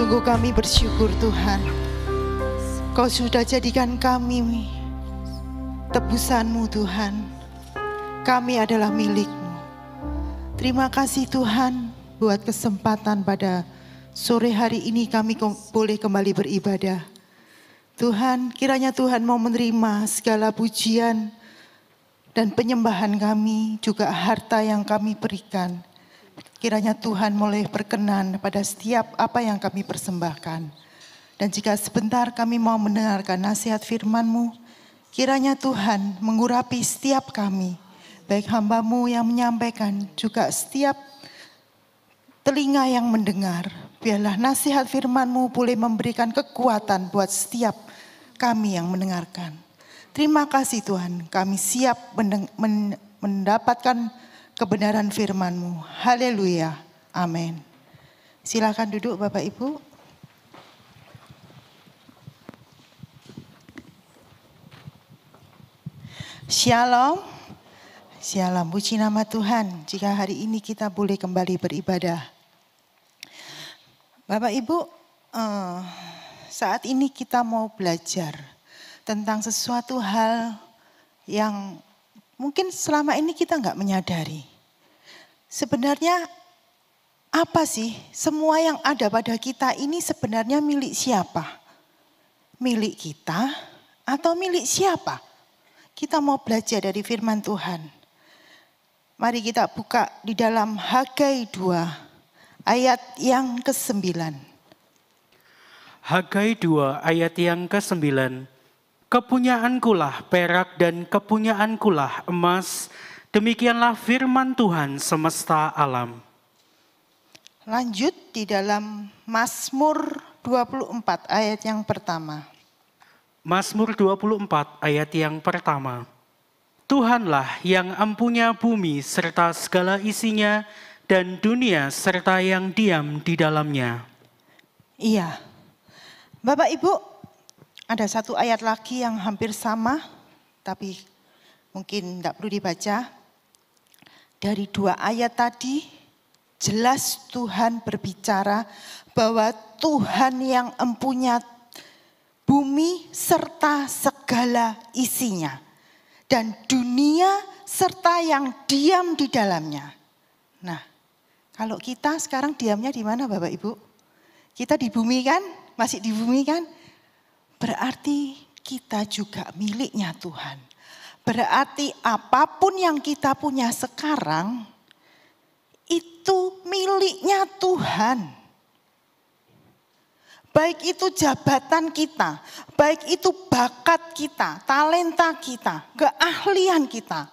Sungguh kami bersyukur Tuhan, Kau sudah jadikan kami tebusan-Mu Tuhan. Kami adalah milik-Mu. Terima kasih Tuhan buat kesempatan pada sore hari ini kami boleh kembali beribadah. Tuhan, kiranya Tuhan mau menerima segala pujian dan penyembahan kami, juga harta yang kami berikan. Kiranya Tuhan mulai berkenan pada setiap apa yang kami persembahkan. Dan jika sebentar kami mau mendengarkan nasihat firman-Mu, kiranya Tuhan mengurapi setiap kami, baik hamba-Mu yang menyampaikan, juga setiap telinga yang mendengar. Biarlah nasihat firman-Mu boleh memberikan kekuatan buat setiap kami yang mendengarkan. Terima kasih Tuhan, kami siap mendapatkan kebenaran firman-Mu. Haleluya. Amin. Silakan duduk Bapak Ibu. Shalom. Shalom. Puji nama Tuhan. Jika hari ini kita boleh kembali beribadah. Bapak Ibu, saat ini kita mau belajar tentang sesuatu hal yang mungkin selama ini kita nggak menyadari. Sebenarnya apa sih semua yang ada pada kita ini sebenarnya milik siapa? Milik kita atau milik siapa? Kita mau belajar dari firman Tuhan. Mari kita buka di dalam Hagai 2 ayat yang ke-9. Hagai 2 ayat yang ke-9. Kepunyaankulah perak dan kepunyaankulah emas, demikianlah firman Tuhan semesta alam. Lanjut di dalam Mazmur 24 ayat yang pertama. Mazmur 24 ayat yang pertama. Tuhanlah yang empunya bumi serta segala isinya dan dunia serta yang diam di dalamnya. Iya. Bapak Ibu, ada satu ayat lagi yang hampir sama, tapi mungkin tidak perlu dibaca. Dari 2 ayat tadi, jelas Tuhan berbicara bahwa Tuhan yang empunya bumi serta segala isinya. Dan dunia serta yang diam di dalamnya. Nah, kalau kita sekarang diamnya di mana Bapak Ibu? Kita di bumi kan? Masih di bumi kan? Berarti kita juga miliknya Tuhan. Berarti apapun yang kita punya sekarang, itu miliknya Tuhan. Baik itu jabatan kita, baik itu bakat kita, talenta kita, keahlian kita,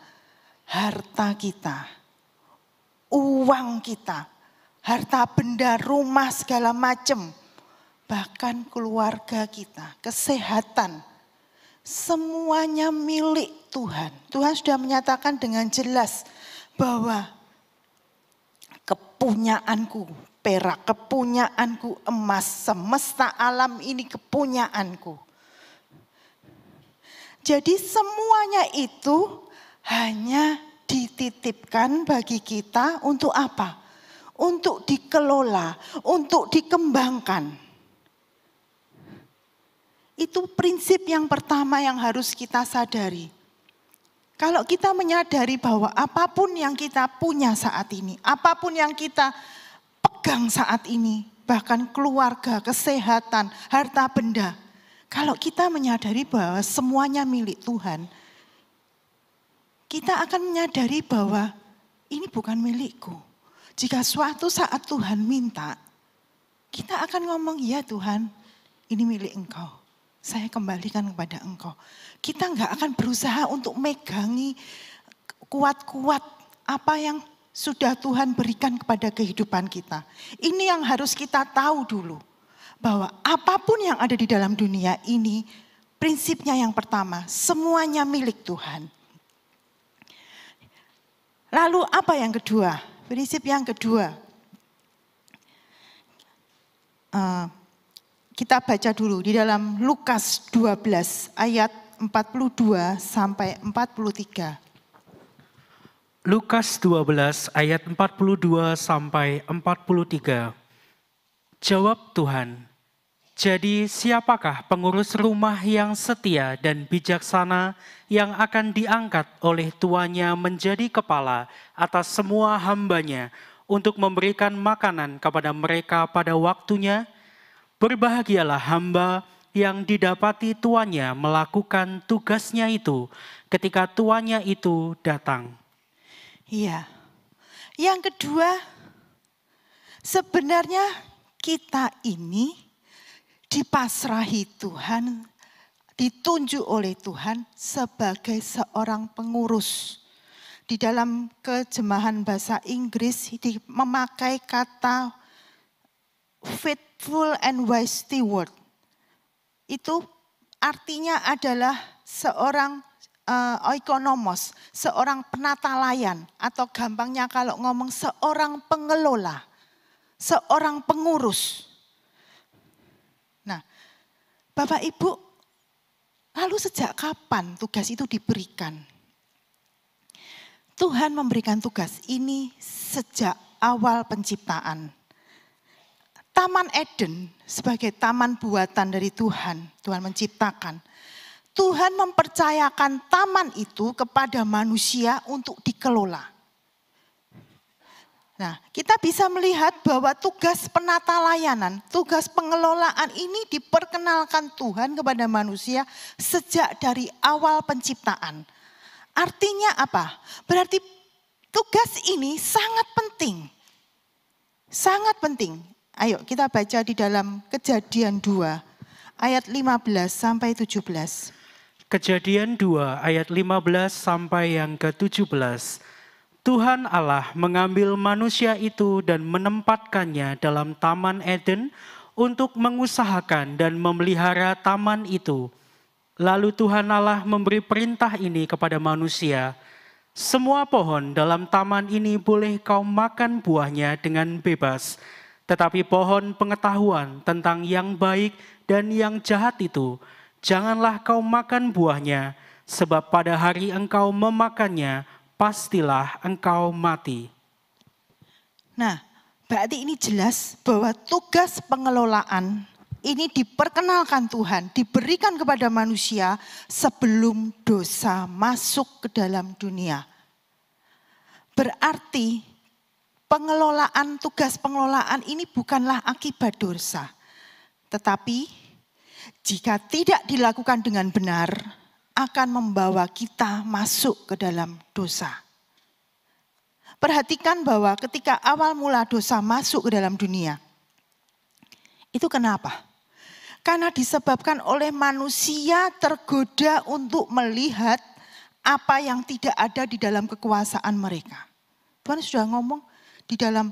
harta kita, uang kita, harta benda, rumah segala macam, bahkan keluarga kita, kesehatan, semuanya milik Tuhan. Tuhan sudah menyatakan dengan jelas bahwa kepunyaanku perak, kepunyaanku emas, semesta alam ini kepunyaanku. Jadi semuanya itu hanya dititipkan bagi kita untuk apa? Untuk dikelola, untuk dikembangkan. Itu prinsip yang pertama yang harus kita sadari. Kalau kita menyadari bahwa apapun yang kita punya saat ini, apapun yang kita pegang saat ini, bahkan keluarga, kesehatan, harta benda. Kalau kita menyadari bahwa semuanya milik Tuhan, kita akan menyadari bahwa ini bukan milikku. Jika suatu saat Tuhan minta, kita akan ngomong, ya Tuhan, ini milik Engkau. Saya kembalikan kepada Engkau. Kita nggak akan berusaha untuk megangi kuat-kuat apa yang sudah Tuhan berikan kepada kehidupan kita. Ini yang harus kita tahu dulu. Bahwa apapun yang ada di dalam dunia ini, prinsipnya yang pertama, semuanya milik Tuhan. Lalu apa yang kedua? Prinsip yang kedua. Kita baca dulu di dalam Lukas 12 ayat 42 sampai 43. Lukas 12 ayat 42 sampai 43. Jawab Tuhan, jadi siapakah pengurus rumah yang setia dan bijaksana yang akan diangkat oleh tuannya menjadi kepala atas semua hambanya untuk memberikan makanan kepada mereka pada waktunya? Berbahagialah hamba yang didapati tuannya melakukan tugasnya itu ketika tuannya itu datang. Iya. Yang kedua, sebenarnya kita ini dipasrahi Tuhan, ditunjuk oleh Tuhan sebagai seorang pengurus. Di dalam terjemahan bahasa Inggris memakai kata faithful and wise steward. Itu artinya adalah seorang oikonomos, seorang penata layan, atau gampangnya kalau ngomong seorang pengelola, seorang pengurus. Nah, Bapak Ibu, lalu sejak kapan tugas itu diberikan? Tuhan memberikan tugas ini sejak awal penciptaan. Taman Eden sebagai taman buatan dari Tuhan, Tuhan menciptakan. Tuhan mempercayakan taman itu kepada manusia untuk dikelola. Nah, kita bisa melihat bahwa tugas penata layanan, tugas pengelolaan ini diperkenalkan Tuhan kepada manusia sejak dari awal penciptaan. Artinya apa? Berarti tugas ini sangat penting. Sangat penting. Ayo kita baca di dalam Kejadian 2 ayat 15 sampai 17. Kejadian 2 ayat 15 sampai yang ke-17. Tuhan Allah mengambil manusia itu dan menempatkannya dalam Taman Eden untuk mengusahakan dan memelihara taman itu. Lalu Tuhan Allah memberi perintah ini kepada manusia, semua pohon dalam taman ini boleh kau makan buahnya dengan bebas, tetapi pohon pengetahuan tentang yang baik dan yang jahat itu, janganlah kau makan buahnya, sebab pada hari engkau memakannya, pastilah engkau mati. Nah, berarti ini jelas bahwa tugas pengelolaan ini diperkenalkan Tuhan, diberikan kepada manusia sebelum dosa masuk ke dalam dunia. Berarti tugas pengelolaan ini bukanlah akibat dosa. Tetapi jika tidak dilakukan dengan benar, akan membawa kita masuk ke dalam dosa. Perhatikan bahwa ketika awal mula dosa masuk ke dalam dunia, itu kenapa? Karena disebabkan oleh manusia tergoda untuk melihat apa yang tidak ada di dalam kekuasaan mereka. Tuhan sudah ngomong di dalam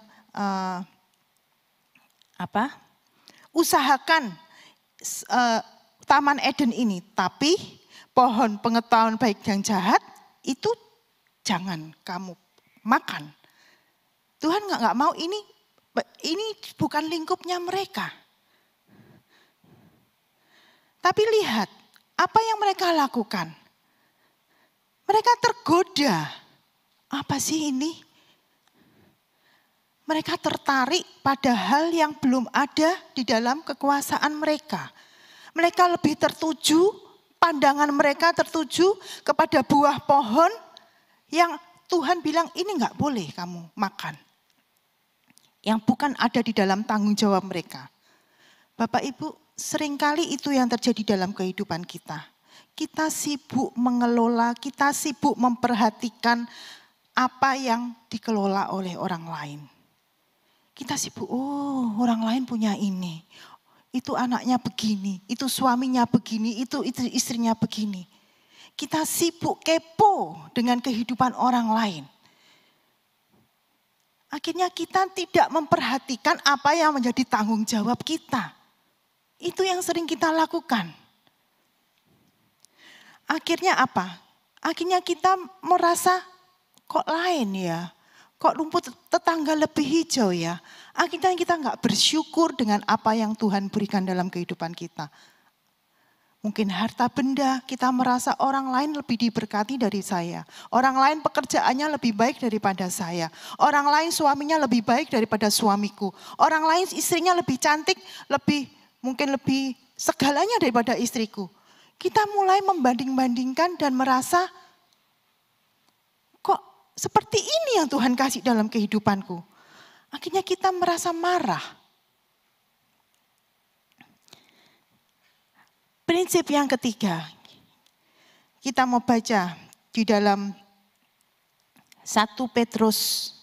usahakan Taman Eden ini, tapi pohon pengetahuan baik dan jahat itu jangan kamu makan. Tuhan nggak mau, ini bukan lingkupnya mereka. Tapi lihat apa yang mereka lakukan. Mereka tergoda. Apa sih ini? Mereka tertarik pada hal yang belum ada di dalam kekuasaan mereka. Mereka lebih tertuju, pandangan mereka tertuju kepada buah pohon yang Tuhan bilang ini enggak boleh kamu makan. Yang bukan ada di dalam tanggung jawab mereka. Bapak Ibu, seringkali itu yang terjadi dalam kehidupan kita. Kita sibuk mengelola, kita sibuk memperhatikan apa yang dikelola oleh orang lain. Kita sibuk, oh orang lain punya ini, itu anaknya begini, itu suaminya begini, itu istrinya begini. Kita sibuk kepo dengan kehidupan orang lain. Akhirnya kita tidak memperhatikan apa yang menjadi tanggung jawab kita. Itu yang sering kita lakukan. Akhirnya apa? Akhirnya kita merasa kok lain ya? Kok rumput tetangga lebih hijau ya? Akhirnya kita nggak bersyukur dengan apa yang Tuhan berikan dalam kehidupan kita. Mungkin harta benda, kita merasa orang lain lebih diberkati dari saya. Orang lain pekerjaannya lebih baik daripada saya. Orang lain suaminya lebih baik daripada suamiku. Orang lain istrinya lebih cantik, mungkin lebih segalanya daripada istriku. Kita mulai membanding-bandingkan dan merasa, kok seperti ini yang Tuhan kasih dalam kehidupanku. Akhirnya kita merasa marah. Prinsip yang ketiga, kita mau baca di dalam 1 Petrus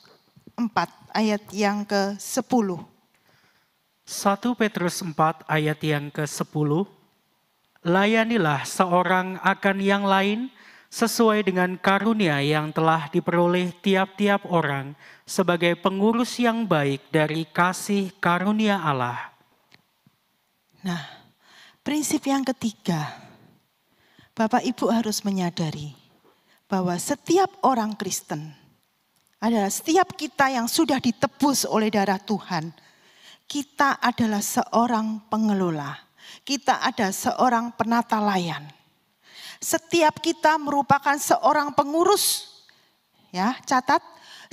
4 ayat yang ke-10. 1 Petrus 4 ayat yang ke-10. Layanilah seorang akan yang lain sesuai dengan karunia yang telah diperoleh tiap-tiap orang sebagai pengurus yang baik dari kasih karunia Allah. Nah, prinsip yang ketiga, Bapak Ibu harus menyadari bahwa setiap orang Kristen adalah setiap kita yang sudah ditebus oleh darah Tuhan, kita adalah seorang pengelola, kita ada seorang penata layan. Setiap kita merupakan seorang pengurus, ya catat,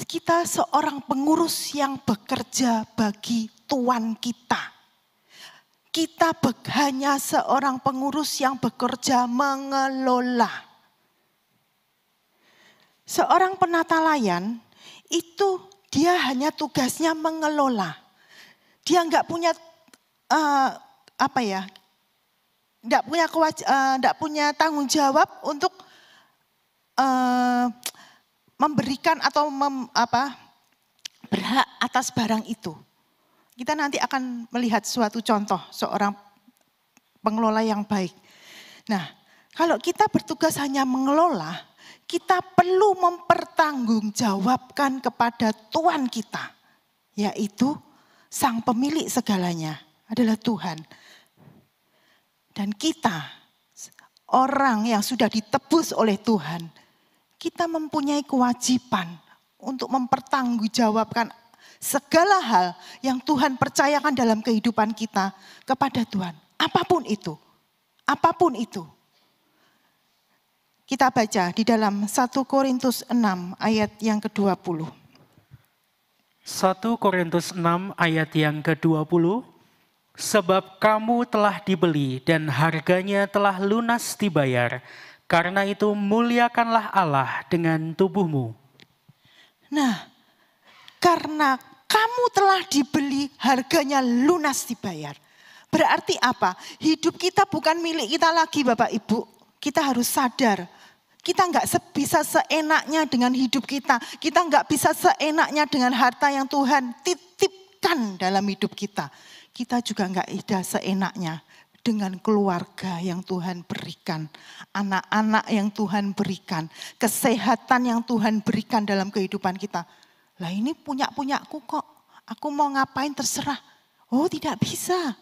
kita seorang pengurus yang bekerja bagi Tuhan kita. Kita hanya seorang pengurus yang bekerja mengelola. Seorang penata layan itu dia hanya tugasnya mengelola. Dia nggak punya nggak punya tanggung jawab untuk memberikan atau berhak atas barang itu. Kita nanti akan melihat suatu contoh seorang pengelola yang baik. Nah, kalau kita bertugas hanya mengelola, kita perlu mempertanggungjawabkan kepada Tuhan kita, yaitu Sang Pemilik segalanya adalah Tuhan. Dan kita, orang yang sudah ditebus oleh Tuhan, kita mempunyai kewajiban untuk mempertanggungjawabkan segala hal yang Tuhan percayakan dalam kehidupan kita kepada Tuhan. Apapun itu. Apapun itu. Kita baca di dalam 1 Korintus 6 ayat yang ke-20. 1 Korintus 6 ayat yang ke-20. Sebab kamu telah dibeli dan harganya telah lunas dibayar. Karena itu muliakanlah Allah dengan tubuhmu. Nah, karena kamu telah dibeli, harganya lunas dibayar. Berarti apa? Hidup kita bukan milik kita lagi Bapak Ibu. Kita harus sadar. Kita nggak bisa seenaknya dengan hidup kita. Kita nggak bisa seenaknya dengan harta yang Tuhan titipkan dalam hidup kita. Kita juga nggak ada seenaknya dengan keluarga yang Tuhan berikan. Anak-anak yang Tuhan berikan. Kesehatan yang Tuhan berikan dalam kehidupan kita. Lah ini punya-punyaku kok, aku mau ngapain terserah. Oh tidak bisa.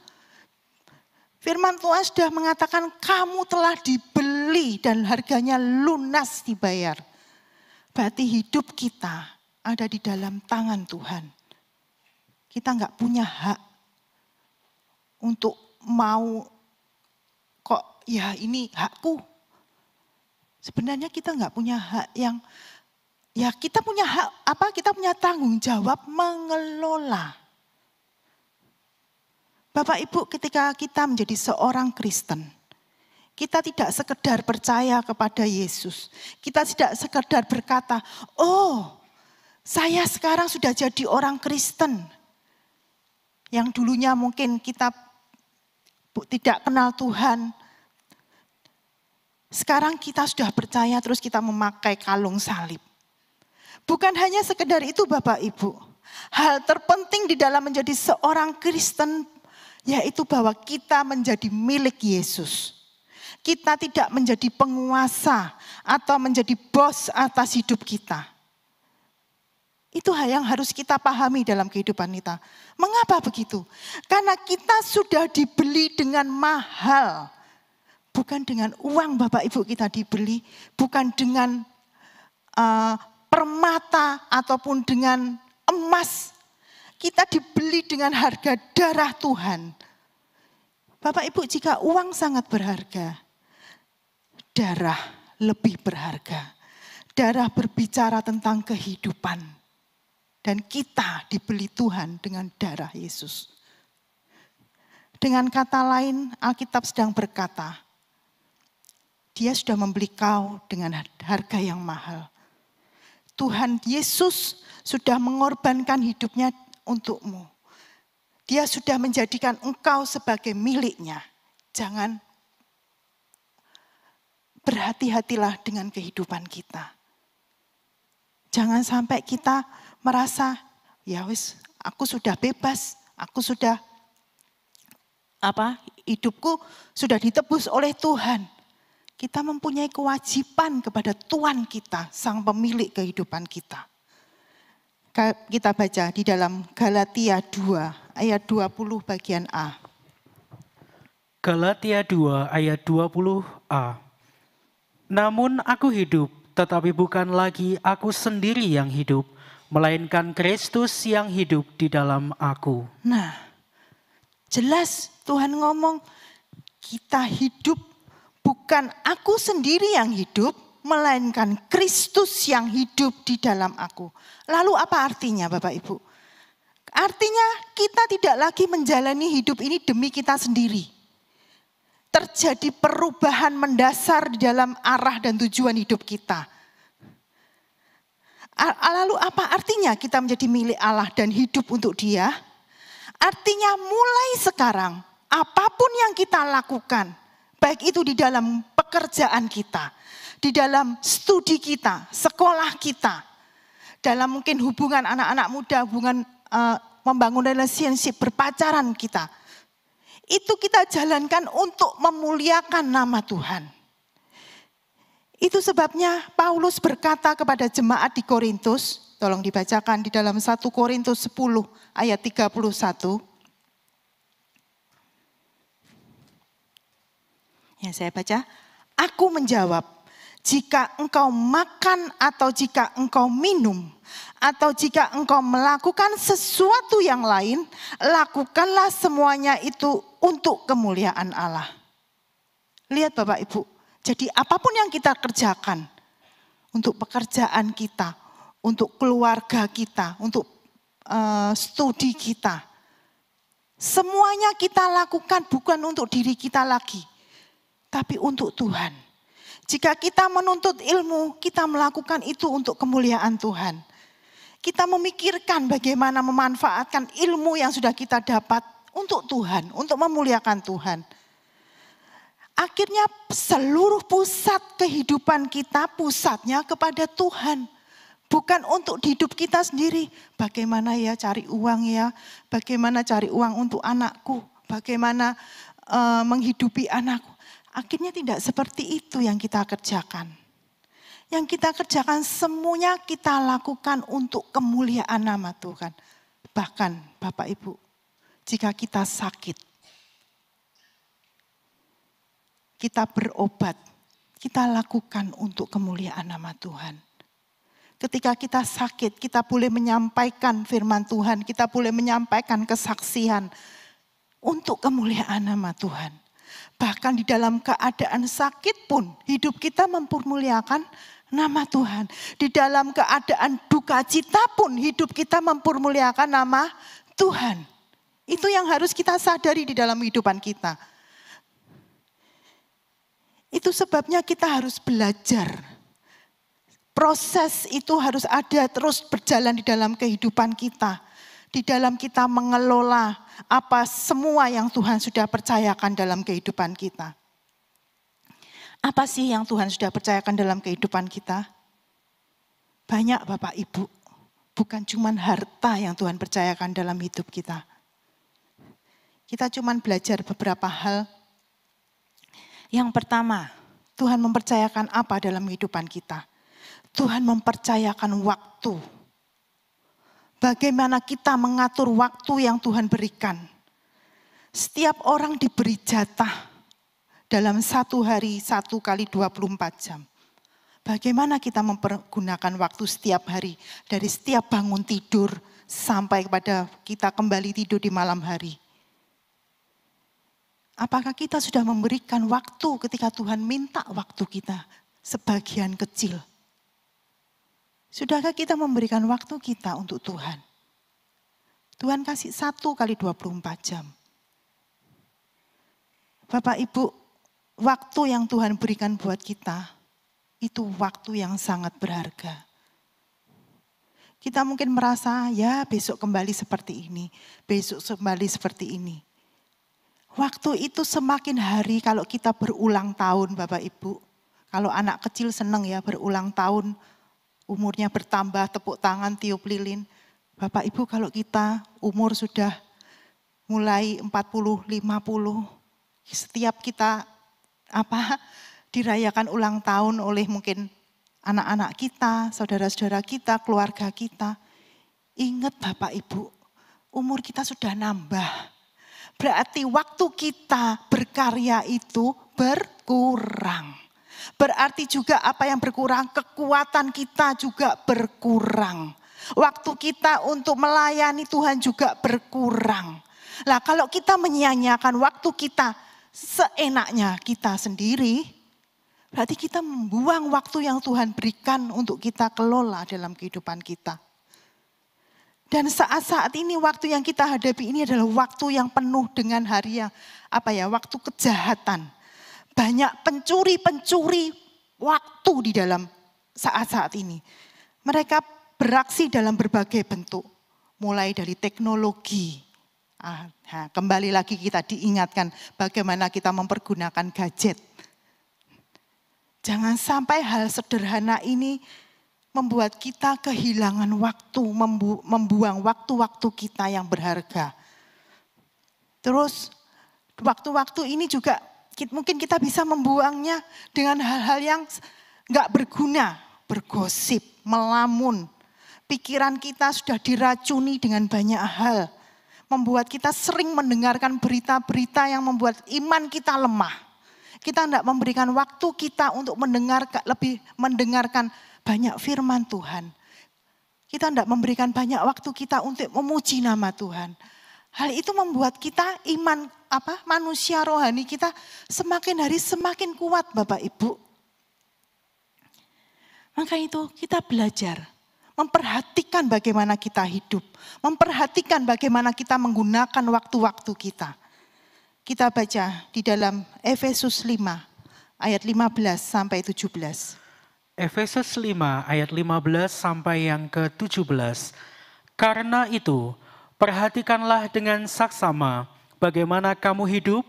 Firman Tuhan sudah mengatakan kamu telah dibeli dan harganya lunas dibayar. Berarti hidup kita ada di dalam tangan Tuhan. Kita nggak punya hak untuk mau kok ya ini hakku. Sebenarnya kita nggak punya hak yang ya kita punya hak kita punya tanggung jawab mengelola. Bapak Ibu, ketika kita menjadi seorang Kristen, kita tidak sekedar percaya kepada Yesus. Kita tidak sekedar berkata, oh saya sekarang sudah jadi orang Kristen. Yang dulunya mungkin kita tidak kenal Tuhan. Sekarang kita sudah percaya terus kita memakai kalung salib. Bukan hanya sekedar itu Bapak Ibu. Hal terpenting di dalam menjadi seorang Kristen yaitu bahwa kita menjadi milik Yesus. Kita tidak menjadi penguasa atau menjadi bos atas hidup kita. Itu hal yang harus kita pahami dalam kehidupan kita. Mengapa begitu? Karena kita sudah dibeli dengan mahal. Bukan dengan uang Bapak Ibu kita dibeli. Bukan dengan permata ataupun dengan emas. Kita dibeli dengan harga darah Tuhan. Bapak Ibu, jika uang sangat berharga, darah lebih berharga. Darah berbicara tentang kehidupan. Dan kita dibeli Tuhan dengan darah Yesus. Dengan kata lain, Alkitab sedang berkata, Dia sudah membeli kau dengan harga yang mahal. Tuhan Yesus sudah mengorbankan hidupnya untukmu. Dia sudah menjadikan engkau sebagai miliknya. Jangan berhati-hatilah dengan kehidupan kita. Jangan sampai kita merasa, ya wis, aku sudah bebas, aku sudah hidupku sudah ditebus oleh Tuhan. Kita mempunyai kewajiban kepada Tuhan kita, Sang Pemilik kehidupan kita. Kita baca di dalam Galatia 2 ayat 20 bagian A. Galatia 2 ayat 20a. Namun aku hidup, tetapi bukan lagi aku sendiri yang hidup, melainkan Kristus yang hidup di dalam aku. Nah, jelas Tuhan ngomong, kita hidup bukan aku sendiri yang hidup, melainkan Kristus yang hidup di dalam aku. Lalu apa artinya Bapak Ibu? Artinya kita tidak lagi menjalani hidup ini demi kita sendiri. Terjadi perubahan mendasar di dalam arah dan tujuan hidup kita. Lalu apa artinya kita menjadi milik Allah dan hidup untuk Dia? Artinya mulai sekarang apapun yang kita lakukan, baik itu di dalam pekerjaan kita, di dalam studi kita, sekolah kita, dalam mungkin hubungan anak-anak muda, hubungan membangun relationship, berpacaran kita, itu kita jalankan untuk memuliakan nama Tuhan. Itu sebabnya Paulus berkata kepada jemaat di Korintus, tolong dibacakan di dalam 1 Korintus 10 ayat 31. Ya, saya baca. Aku menjawab, jika engkau makan atau jika engkau minum, atau jika engkau melakukan sesuatu yang lain, lakukanlah semuanya itu untuk kemuliaan Allah. Lihat Bapak Ibu, jadi apapun yang kita kerjakan, untuk pekerjaan kita, untuk keluarga kita, untuk studi kita, semuanya kita lakukan bukan untuk diri kita lagi, tapi untuk Tuhan. Jika kita menuntut ilmu, kita melakukan itu untuk kemuliaan Tuhan. Kita memikirkan bagaimana memanfaatkan ilmu yang sudah kita dapat untuk Tuhan, untuk memuliakan Tuhan. Akhirnya seluruh pusat kehidupan kita, pusatnya kepada Tuhan. Bukan untuk hidup kita sendiri. Bagaimana ya cari uang ya, bagaimana cari uang untuk anakku, bagaimana menghidupi anakku. Akhirnya tidak seperti itu yang kita kerjakan. Yang kita kerjakan semuanya kita lakukan untuk kemuliaan nama Tuhan. Bahkan Bapak Ibu, jika kita sakit, kita berobat, kita lakukan untuk kemuliaan nama Tuhan. Ketika kita sakit, kita boleh menyampaikan firman Tuhan, kita boleh menyampaikan kesaksian untuk kemuliaan nama Tuhan. Bahkan di dalam keadaan sakit pun hidup kita mempermuliakan nama Tuhan. Di dalam keadaan duka cita pun hidup kita mempermuliakan nama Tuhan. Itu yang harus kita sadari di dalam kehidupan kita. Itu sebabnya kita harus belajar. Proses itu harus ada terus berjalan di dalam kehidupan kita. Di dalam kita mengelola apa semua yang Tuhan sudah percayakan dalam kehidupan kita. Apa sih yang Tuhan sudah percayakan dalam kehidupan kita? Banyak Bapak Ibu, bukan cuma harta yang Tuhan percayakan dalam hidup kita. Kita cuma belajar beberapa hal. Yang pertama, Tuhan mempercayakan apa dalam kehidupan kita? Tuhan mempercayakan waktu. Bagaimana kita mengatur waktu yang Tuhan berikan. Setiap orang diberi jatah dalam satu hari 1 kali 24 jam. Bagaimana kita mempergunakan waktu setiap hari. Dari setiap bangun tidur sampai kepada kita kembali tidur di malam hari. Apakah kita sudah memberikan waktu ketika Tuhan minta waktu kita sebagian kecil? Sudahkah kita memberikan waktu kita untuk Tuhan? Tuhan kasih 1 kali 24 jam. Bapak Ibu, waktu yang Tuhan berikan buat kita, itu waktu yang sangat berharga. Kita mungkin merasa, ya besok kembali seperti ini, besok kembali seperti ini. Waktu itu semakin hari kalau kita berulang tahun Bapak Ibu. Kalau anak kecil senang ya berulang tahun, umurnya bertambah, tepuk tangan, tiup lilin. Bapak Ibu kalau kita umur sudah mulai 40, 50, setiap kita dirayakan ulang tahun oleh mungkin anak-anak kita, saudara-saudara kita, keluarga kita. Ingat Bapak Ibu, umur kita sudah nambah. Berarti waktu kita berkarya itu berkurang. Berarti juga apa yang berkurang, kekuatan kita juga berkurang. Waktu kita untuk melayani Tuhan juga berkurang. Nah kalau kita menyia-nyiakan waktu kita seenaknya kita sendiri, berarti kita membuang waktu yang Tuhan berikan untuk kita kelola dalam kehidupan kita. Dan saat-saat ini waktu yang kita hadapi ini adalah waktu yang penuh dengan hari yang waktu kejahatan. Banyak pencuri-pencuri waktu di dalam saat-saat ini. Mereka beraksi dalam berbagai bentuk. Mulai dari teknologi. Kembali lagi kita diingatkan bagaimana kita mempergunakan gadget. Jangan sampai hal sederhana ini membuat kita kehilangan waktu, membuang waktu-waktu kita yang berharga. Terus waktu-waktu ini juga mungkin kita bisa membuangnya dengan hal-hal yang gak berguna, bergosip, melamun. Pikiran kita sudah diracuni dengan banyak hal. Membuat kita sering mendengarkan berita-berita yang membuat iman kita lemah. Kita tidak memberikan waktu kita untuk mendengarkan banyak firman Tuhan. Kita tidak memberikan banyak waktu kita untuk memuji nama Tuhan. Hal itu membuat kita manusia rohani kita semakin hari semakin kuat Bapak Ibu. Maka itu kita belajar memperhatikan bagaimana kita hidup, memperhatikan bagaimana kita menggunakan waktu-waktu kita. Kita baca di dalam Efesus 5 ayat 15 sampai 17. Efesus 5 ayat 15 sampai yang ke-17. Karena itu, perhatikanlah dengan saksama bagaimana kamu hidup,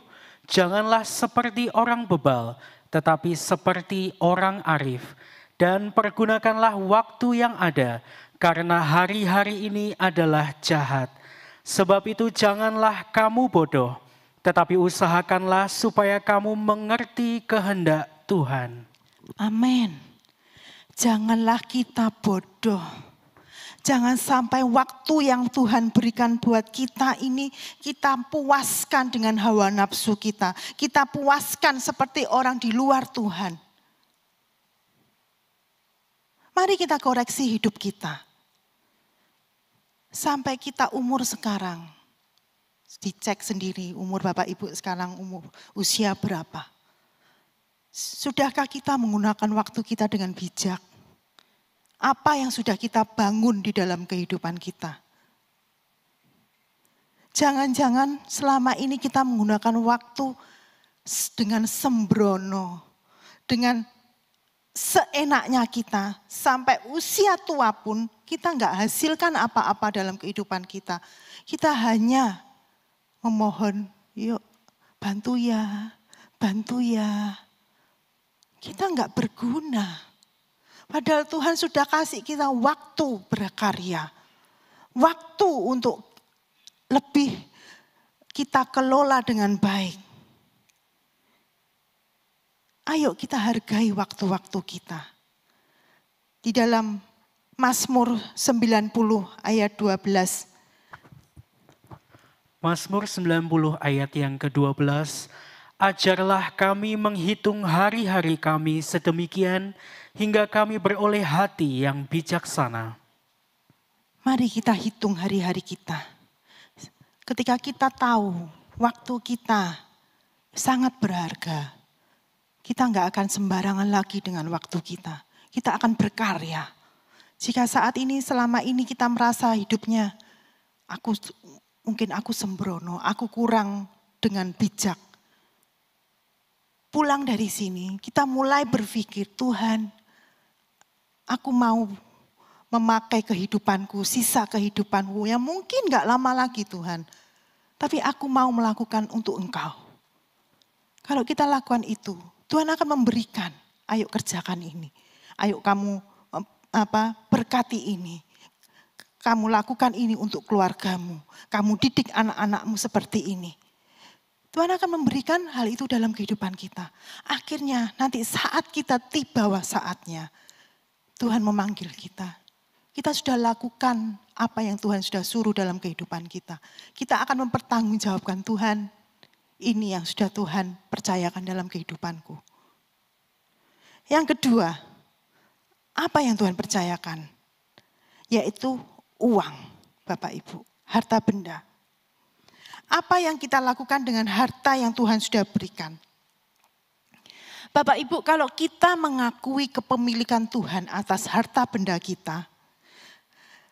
janganlah seperti orang bebal, tetapi seperti orang arif. Dan pergunakanlah waktu yang ada, karena hari-hari ini adalah jahat. Sebab itu janganlah kamu bodoh, tetapi usahakanlah supaya kamu mengerti kehendak Tuhan. Amin. Janganlah kita bodoh. Jangan sampai waktu yang Tuhan berikan buat kita ini kita puaskan dengan hawa nafsu kita. Kita puaskan seperti orang di luar Tuhan. Mari kita koreksi hidup kita. Sampai kita umur sekarang. Dicek sendiri umur Bapak Ibu sekarang usia berapa. Sudahkah kita menggunakan waktu kita dengan bijak? Apa yang sudah kita bangun di dalam kehidupan kita? Jangan-jangan selama ini kita menggunakan waktu dengan sembrono, dengan seenaknya kita, sampai usia tua pun kita nggak hasilkan apa-apa dalam kehidupan kita. Kita hanya memohon, yuk bantu ya, bantu ya. Kita nggak berguna. Padahal Tuhan sudah kasih kita waktu berkarya. Waktu untuk lebih kita kelola dengan baik. Ayo kita hargai waktu-waktu kita. Di dalam Mazmur 90 ayat 12. Mazmur 90 ayat yang ke-12. Ajarlah kami menghitung hari-hari kami sedemikian hingga kami beroleh hati yang bijaksana. Mari kita hitung hari-hari kita. Ketika kita tahu waktu kita sangat berharga. Kita nggak akan sembarangan lagi dengan waktu kita. Kita akan berkarya. Jika saat ini, selama ini kita merasa hidupnya, mungkin aku sembrono, aku kurang dengan bijak. Pulang dari sini, kita mulai berpikir, Tuhan, aku mau memakai kehidupanku, sisa kehidupanku yang mungkin gak lama lagi Tuhan. Tapi aku mau melakukan untuk Engkau. Kalau kita lakukan itu, Tuhan akan memberikan, ayo kerjakan ini. Ayo kamu berkati ini. Kamu lakukan ini untuk keluargamu. Kamu didik anak-anakmu seperti ini. Tuhan akan memberikan hal itu dalam kehidupan kita. Akhirnya nanti saat kita tiba saatnya, Tuhan memanggil kita. Kita sudah lakukan apa yang Tuhan sudah suruh dalam kehidupan kita. Kita akan mempertanggungjawabkan, Tuhan, ini yang sudah Tuhan percayakan dalam kehidupanku. Yang kedua, apa yang Tuhan percayakan? Yaitu uang, Bapak Ibu, harta benda. Apa yang kita lakukan dengan harta yang Tuhan sudah berikan? Bapak Ibu, kalau kita mengakui kepemilikan Tuhan atas harta benda kita,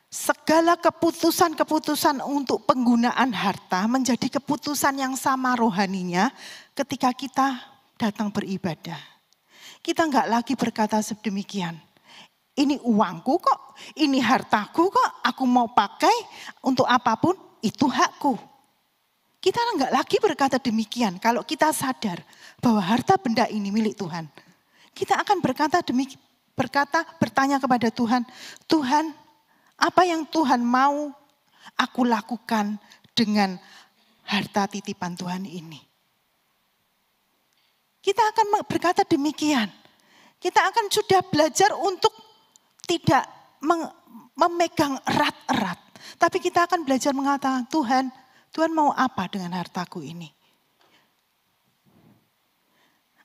segala keputusan-keputusan untuk penggunaan harta menjadi keputusan yang sama rohaninya ketika kita datang beribadah. Kita enggak lagi berkata sedemikian. Ini uangku kok, ini hartaku kok, aku mau pakai untuk apapun, itu hakku. Kita enggak lagi berkata demikian kalau kita sadar bahwa harta benda ini milik Tuhan. Kita akan bertanya kepada Tuhan, Tuhan, apa yang Tuhan mau aku lakukan dengan harta titipan Tuhan ini? Kita akan berkata demikian. Kita akan sudah belajar untuk tidak memegang erat-erat. Tapi kita akan belajar mengatakan, Tuhan mau apa dengan hartaku ini?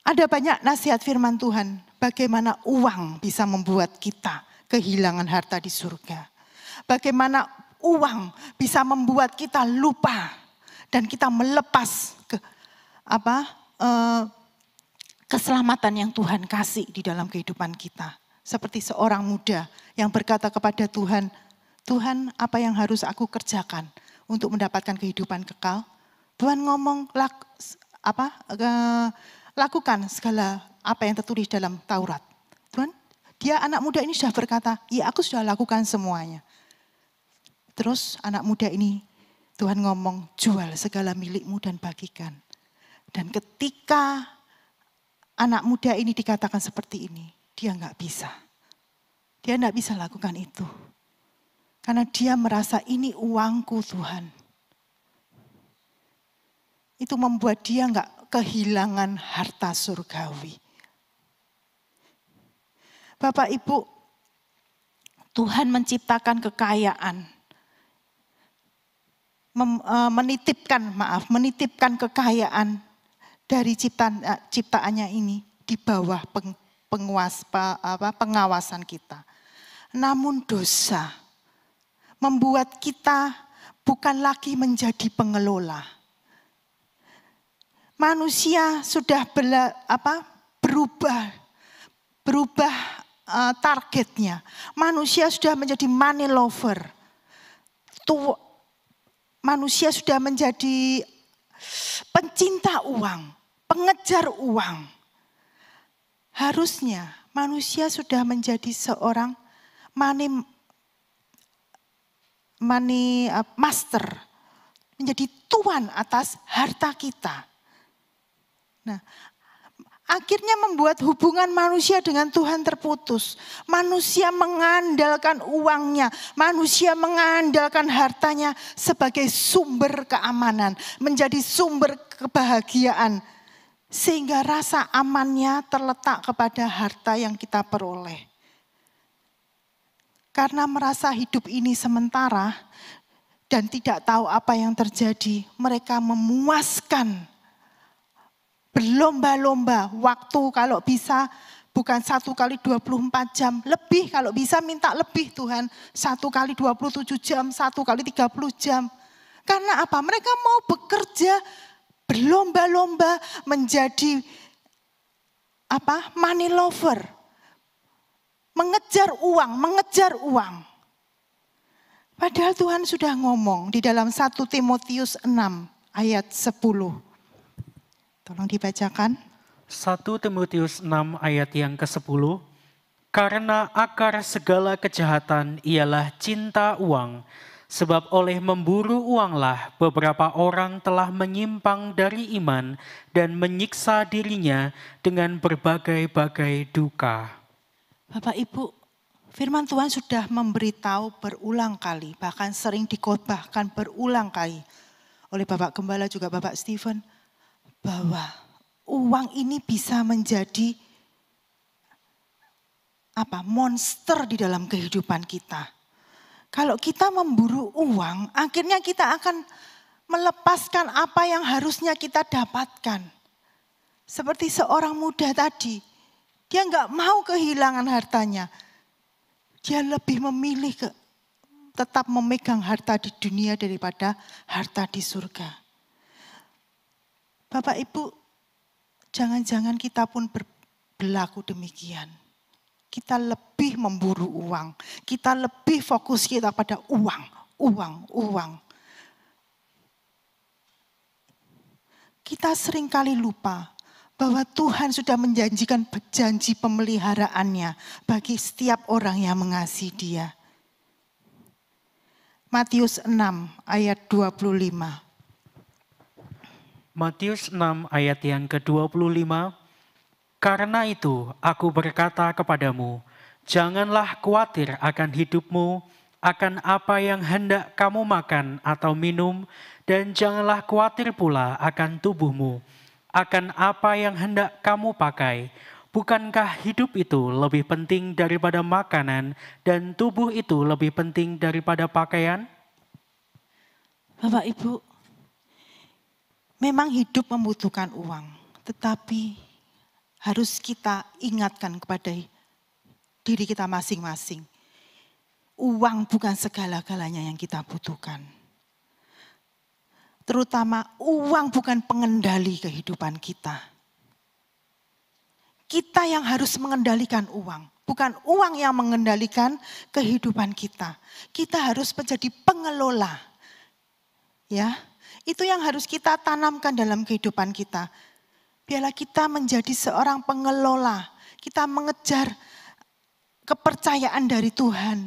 Ada banyak nasihat firman Tuhan, bagaimana uang bisa membuat kita kehilangan harta di surga. Bagaimana uang bisa membuat kita lupa dan kita melepas keselamatan yang Tuhan kasih di dalam kehidupan kita. Seperti seorang muda yang berkata kepada Tuhan, Tuhan, apa yang harus aku kerjakan untuk mendapatkan kehidupan kekal? Tuhan ngomong, lakukan segala apa yang tertulis dalam Taurat. Tuhan, dia anak muda ini sudah berkata, ya aku sudah lakukan semuanya. Terus anak muda ini, Tuhan ngomong, jual segala milikmu dan bagikan. Dan ketika anak muda ini dikatakan seperti ini, dia enggak bisa. Dia enggak bisa lakukan itu. Karena dia merasa ini uangku Tuhan. Itu membuat dia enggak kehilangan harta surgawi. Bapak Ibu, Tuhan menciptakan kekayaan. Menitipkan kekayaan dari ciptaannya ini di bawah pengawasan kita. Namun dosa membuat kita bukan lagi menjadi pengelola. Manusia sudah berubah targetnya. Manusia sudah menjadi money lover. Manusia sudah menjadi pencinta uang, pengejar uang. Harusnya manusia sudah menjadi seorang money master, menjadi tuan atas harta kita. Nah, akhirnya membuat hubungan manusia dengan Tuhan terputus. Manusia mengandalkan uangnya, manusia mengandalkan hartanya sebagai sumber keamanan, menjadi sumber kebahagiaan. Sehingga rasa amannya terletak kepada harta yang kita peroleh. Karena merasa hidup ini sementara dan tidak tahu apa yang terjadi, mereka memuaskan berlomba-lomba waktu kalau bisa bukan 1 kali 24 jam, lebih kalau bisa minta lebih Tuhan, 1 kali 27 jam, 1 kali 30 jam. Karena apa? Mereka mau bekerja berlomba-lomba menjadi money lover, mengejar uang. Padahal Tuhan sudah ngomong di dalam 1 Timotius 6 ayat 10. Tolong dibacakan. 1 Timotius 6 ayat yang ke-10. Karena akar segala kejahatan ialah cinta uang, sebab oleh memburu uanglah beberapa orang telah menyimpang dari iman dan menyiksa dirinya dengan berbagai-bagai duka. Bapak Ibu, firman Tuhan sudah memberitahu berulang kali, bahkan sering dikhotbahkan berulang kali oleh Bapak Gembala juga Bapak Stephen, bahwa uang ini bisa menjadi monster di dalam kehidupan kita. Kalau kita memburu uang, akhirnya kita akan melepaskan apa yang harusnya kita dapatkan. Seperti seorang muda tadi, dia nggak mau kehilangan hartanya. Dia lebih memilih tetap memegang harta di dunia daripada harta di surga. Bapak Ibu, jangan-jangan kita pun berlaku demikian. Kita lebih memburu uang. Kita lebih fokus kita pada uang. Kita seringkali lupa bahwa Tuhan sudah menjanjikan janji pemeliharaannya bagi setiap orang yang mengasihi Dia. Matius 6 ayat 25. Matius 6 ayat yang ke-25. Karena itu aku berkata kepadamu, janganlah khawatir akan hidupmu, akan apa yang hendak kamu makan atau minum, dan janganlah khawatir pula akan tubuhmu, akan apa yang hendak kamu pakai. Bukankah hidup itu lebih penting daripada makanan, dan tubuh itu lebih penting daripada pakaian? Bapak Ibu, memang hidup membutuhkan uang, tetapi harus kita ingatkan kepada diri kita masing-masing. Uang bukan segala-galanya yang kita butuhkan. Terutama uang bukan pengendali kehidupan kita. Kita yang harus mengendalikan uang. Bukan uang yang mengendalikan kehidupan kita. Kita harus menjadi pengelola. Ya, itu yang harus kita tanamkan dalam kehidupan kita. Biarlah kita menjadi seorang pengelola. Kita mengejar kepercayaan dari Tuhan.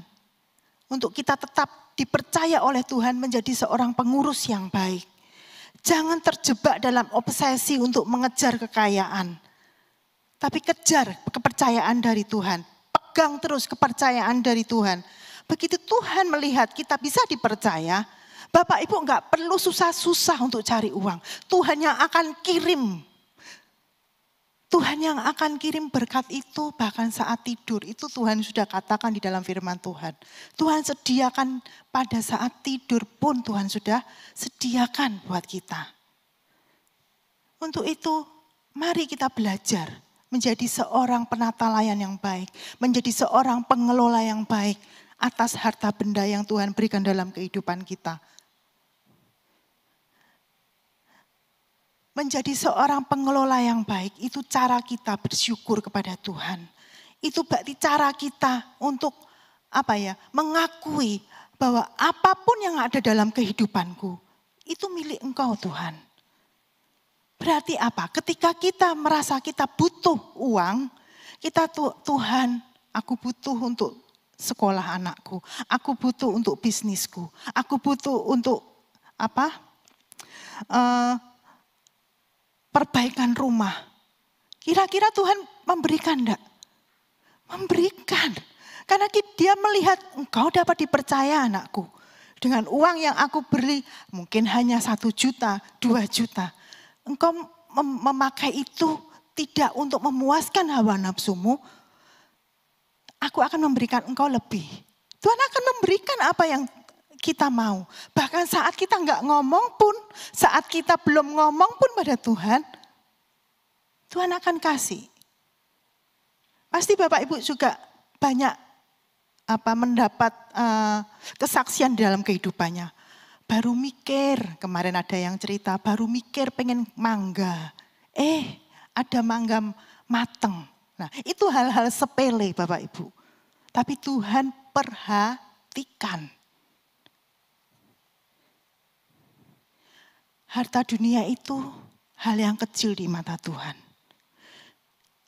Untuk kita tetap dipercaya oleh Tuhan menjadi seorang pengurus yang baik. Jangan terjebak dalam obsesi untuk mengejar kekayaan. Tapi kejar kepercayaan dari Tuhan. Pegang terus kepercayaan dari Tuhan. Begitu Tuhan melihat kita bisa dipercaya, Bapak Ibu enggak perlu susah-susah untuk cari uang. Tuhan yang akan kirim. Tuhan yang akan kirim berkat itu bahkan saat tidur. Itu Tuhan sudah katakan di dalam firman Tuhan. Tuhan sediakan pada saat tidur pun Tuhan sudah sediakan buat kita. Untuk itu mari kita belajar menjadi seorang penata layan yang baik. Menjadi seorang pengelola yang baik atas harta benda yang Tuhan berikan dalam kehidupan kita. Menjadi seorang pengelola yang baik, itu cara kita bersyukur kepada Tuhan. Itu berarti cara kita untuk mengakui bahwa apapun yang ada dalam kehidupanku, itu milik Engkau Tuhan. Berarti apa? Ketika kita merasa kita butuh uang, kita Tuhan, aku butuh untuk sekolah anakku, aku butuh untuk bisnisku, aku butuh untuk perbaikan rumah. Kira-kira Tuhan memberikan enggak? Memberikan. Karena dia melihat engkau dapat dipercaya anakku. Dengan uang yang aku beri mungkin hanya 1 juta, 2 juta. Engkau memakai itu tidak untuk memuaskan hawa nafsumu. Aku akan memberikan engkau lebih. Tuhan akan memberikan apa yang kita mau. Bahkan saat kita enggak ngomong pun, saat kita belum ngomong pun pada Tuhan, Tuhan akan kasih. Pasti Bapak Ibu juga banyak mendapat kesaksian di dalam kehidupannya. baru mikir, kemarin ada yang cerita, baru mikir pengen mangga. Ada mangga mateng. Nah, itu hal-hal sepele Bapak Ibu. Tapi Tuhan perhatikan. Harta dunia itu hal yang kecil di mata Tuhan.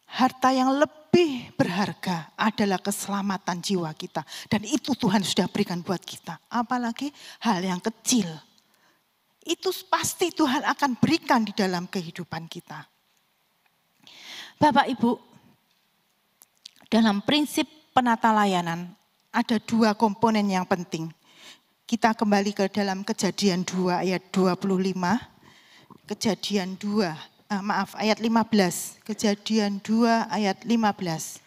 Harta yang lebih berharga adalah keselamatan jiwa kita. Dan itu Tuhan sudah berikan buat kita. Apalagi hal yang kecil. Itu pasti Tuhan akan berikan di dalam kehidupan kita. Bapak Ibu, dalam prinsip penata layanan ada 2 komponen yang penting. Kita kembali ke dalam Kejadian 2 ayat 25. Ayat 15. Kejadian 2 ayat 15.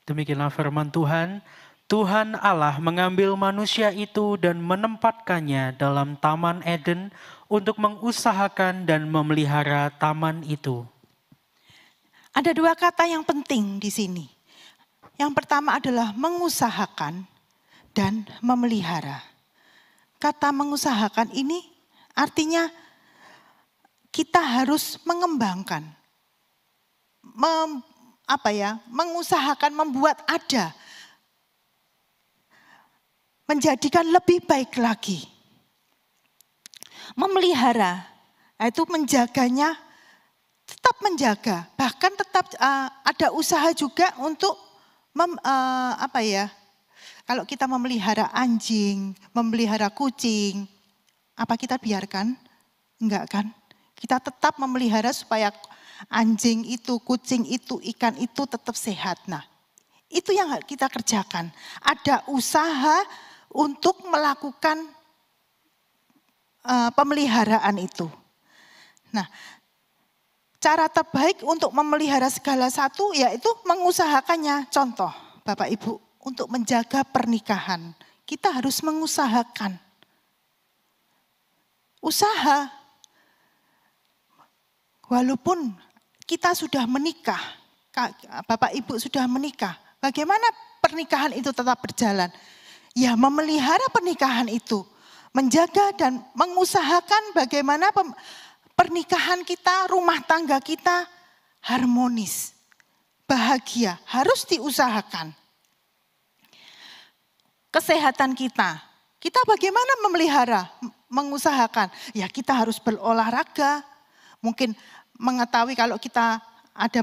Demikianlah firman Tuhan. Tuhan Allah mengambil manusia itu dan menempatkannya dalam Taman Eden untuk mengusahakan dan memelihara taman itu. Ada 2 kata yang penting di sini. Yang pertama adalah mengusahakan dan memelihara. Kata mengusahakan ini artinya kita harus mengembangkan, mengusahakan membuat ada, menjadikan lebih baik lagi. Memelihara, itu menjaganya, tetap menjaga, bahkan tetap ada usaha juga untuk kalau kita memelihara anjing, memelihara kucing, apa kita biarkan? Enggak kan? Kita tetap memelihara supaya anjing itu, kucing itu, ikan itu tetap sehat. Nah, itu yang kita kerjakan. Ada usaha untuk melakukan pemeliharaan itu. Nah, cara terbaik untuk memelihara segala satu yaitu mengusahakannya. Contoh, Bapak Ibu, untuk menjaga pernikahan, kita harus mengusahakan. Usaha. Walaupun kita sudah menikah, Bapak Ibu sudah menikah, bagaimana pernikahan itu tetap berjalan? Ya, memelihara pernikahan itu, menjaga dan mengusahakan bagaimana pernikahan kita, rumah tangga kita harmonis, bahagia, harus diusahakan. Kesehatan kita bagaimana memelihara, mengusahakan? Ya, kita harus berolahraga, mungkin mengetahui kalau kita ada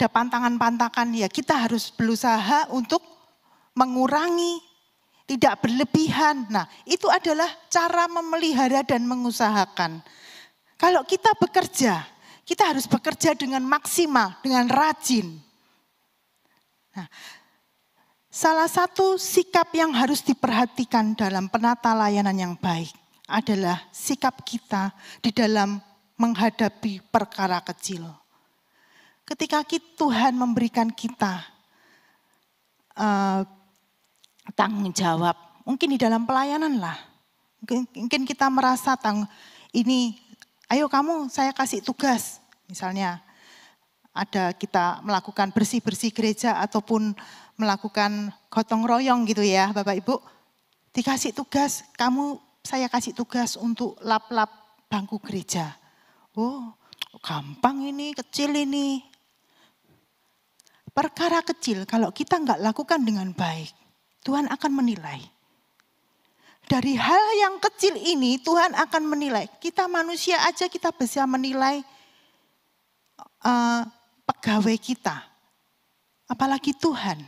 pantangan-pantangan, ya kita harus berusaha untuk mengurangi, tidak berlebihan. Nah, itu adalah cara memelihara dan mengusahakan. Kalau kita bekerja, kita harus bekerja dengan maksimal, dengan rajin. Nah, salah satu sikap yang harus diperhatikan dalam penata layanan yang baik adalah sikap kita di dalam menghadapi perkara kecil. Ketika Tuhan memberikan kita tanggung jawab, mungkin di dalam pelayanan lah. Mungkin kita merasa ayo kamu saya kasih tugas. Misalnya ada kita melakukan bersih-bersih gereja ataupun melakukan gotong royong gitu ya Bapak Ibu. Dikasih tugas, saya kasih tugas untuk lap-lap bangku gereja. Oh, gampang ini, kecil ini. Perkara kecil kalau kita enggak lakukan dengan baik, Tuhan akan menilai. Dari hal yang kecil ini Tuhan akan menilai. Kita manusia aja kita bisa menilai pegawai kita. Apalagi Tuhan.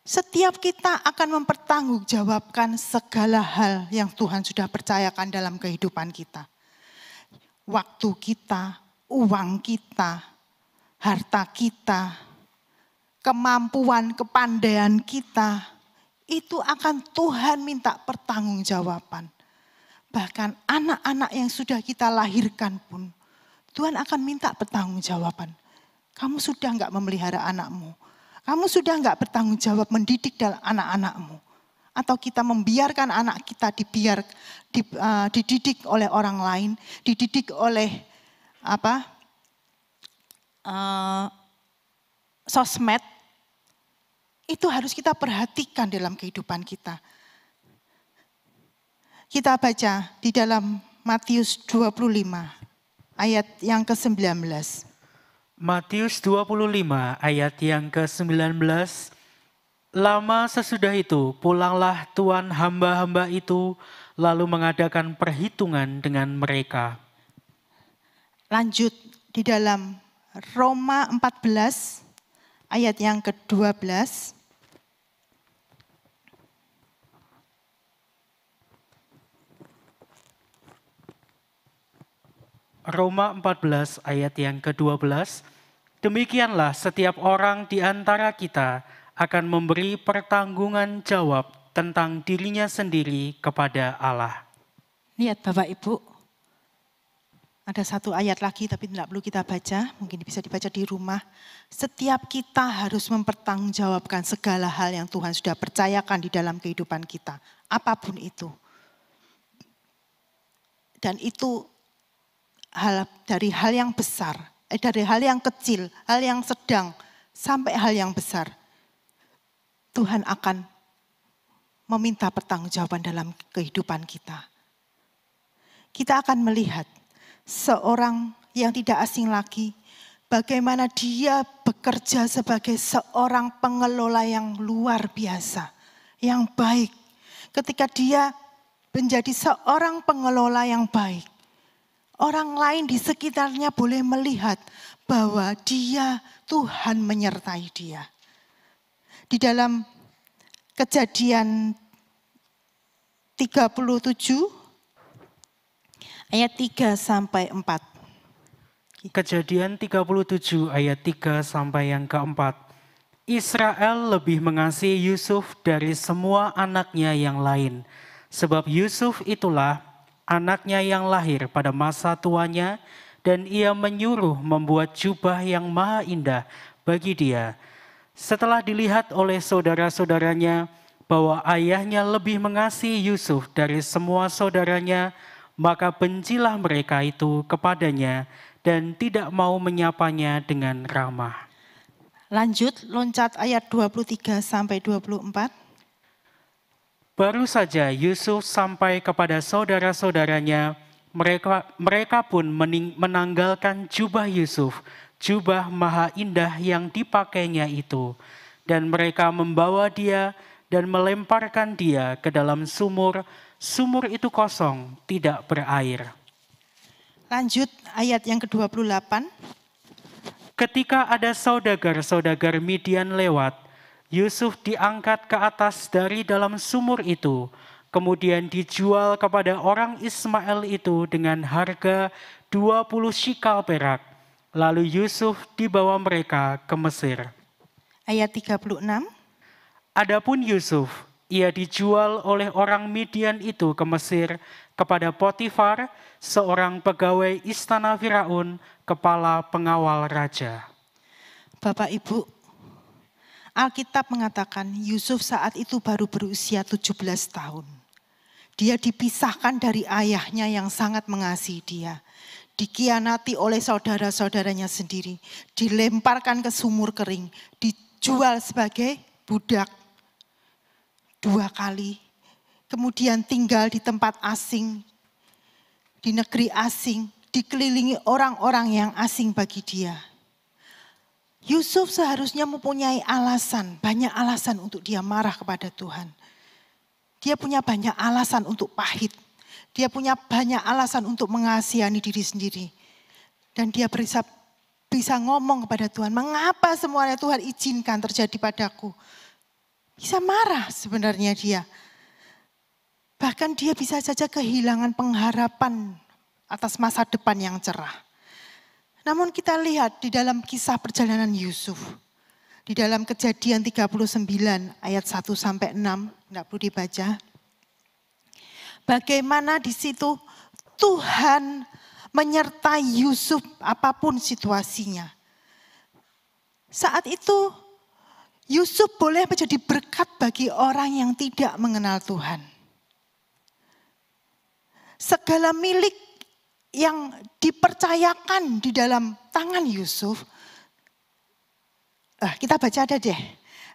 Setiap kita akan mempertanggungjawabkan segala hal yang Tuhan sudah percayakan dalam kehidupan kita. Waktu kita, uang kita, harta kita, kemampuan, kepandaian kita, itu akan Tuhan minta pertanggungjawaban. Bahkan anak-anak yang sudah kita lahirkan pun, Tuhan akan minta pertanggungjawaban. Kamu sudah enggak memelihara anakmu? Kamu sudah enggak bertanggung jawab mendidik anak-anakmu? Atau kita membiarkan anak kita dididik oleh orang lain, dididik oleh sosmed, itu harus kita perhatikan dalam kehidupan kita. Kita baca di dalam Matius 25 ayat yang ke-19. Matius 25 ayat yang ke-19. Lama sesudah itu pulanglah tuan hamba-hamba itu lalu mengadakan perhitungan dengan mereka. Lanjut di dalam Roma 14 ayat yang ke-12. Roma 14 ayat yang ke-12. Demikianlah setiap orang di antara kita akan memberi pertanggungan jawab tentang dirinya sendiri kepada Allah. Lihat Bapak Ibu, ada satu ayat lagi tapi tidak perlu kita baca, mungkin bisa dibaca di rumah. Setiap kita harus mempertanggungjawabkan segala hal yang Tuhan sudah percayakan di dalam kehidupan kita, apapun itu. Dan itu dari hal yang besar, dari hal yang kecil, hal yang sedang, sampai hal yang besar. Tuhan akan meminta pertanggungjawaban dalam kehidupan kita. Kita akan melihat seorang yang tidak asing lagi, bagaimana dia bekerja sebagai seorang pengelola yang luar biasa, yang baik. Ketika dia menjadi seorang pengelola yang baik, orang lain di sekitarnya boleh melihat bahwa Tuhan menyertai dia. Di dalam Kejadian 37 ayat 3 sampai 4. Kejadian 37 ayat 3 sampai yang keempat. Israel lebih mengasihi Yusuf dari semua anaknya yang lain, sebab Yusuf itulah anaknya yang lahir pada masa tuanya, dan ia menyuruh membuat jubah yang maha indah bagi dia. Setelah dilihat oleh saudara-saudaranya bahwa ayahnya lebih mengasihi Yusuf dari semua saudaranya, maka bencilah mereka itu kepadanya dan tidak mau menyapanya dengan ramah. Lanjut, loncat ayat 23 sampai 24. Baru saja Yusuf sampai kepada saudara-saudaranya, mereka pun menanggalkan jubah Yusuf, jubah maha indah yang dipakainya itu, dan mereka membawa dia dan melemparkan dia ke dalam sumur. Sumur itu kosong, tidak berair. Lanjut ayat yang ke-28. Ketika ada saudagar-saudagar Midian lewat, Yusuf diangkat ke atas dari dalam sumur itu, kemudian dijual kepada orang Ismail itu dengan harga 20 shikal perak. Lalu Yusuf dibawa mereka ke Mesir. Ayat 36. Adapun Yusuf, ia dijual oleh orang Midian itu ke Mesir kepada Potifar, seorang pegawai istana Firaun, kepala pengawal raja. Bapak Ibu, Alkitab mengatakan Yusuf saat itu baru berusia 17 tahun. Dia dipisahkan dari ayahnya yang sangat mengasihi dia. Dikhianati oleh saudara-saudaranya sendiri. Dilemparkan ke sumur kering. Dijual sebagai budak 2 kali. Kemudian tinggal di tempat asing. Di negeri asing. Dikelilingi orang-orang yang asing bagi dia. Yusuf seharusnya mempunyai alasan. Banyak alasan untuk dia marah kepada Tuhan. Dia punya banyak alasan untuk pahit. Dia punya banyak alasan untuk mengasihani diri sendiri. Dan dia bisa ngomong kepada Tuhan, mengapa semuanya Tuhan izinkan terjadi padaku. Bisa marah sebenarnya dia. Bahkan dia bisa saja kehilangan pengharapan atas masa depan yang cerah. Namun kita lihat di dalam kisah perjalanan Yusuf. Di dalam Kejadian 39 ayat 1 sampai 6, enggak perlu dibaca. Bagaimana di situ Tuhan menyertai Yusuf apapun situasinya. Saat itu Yusuf boleh menjadi berkat bagi orang yang tidak mengenal Tuhan. Segala milik yang dipercayakan di dalam tangan Yusuf, kita baca ada deh.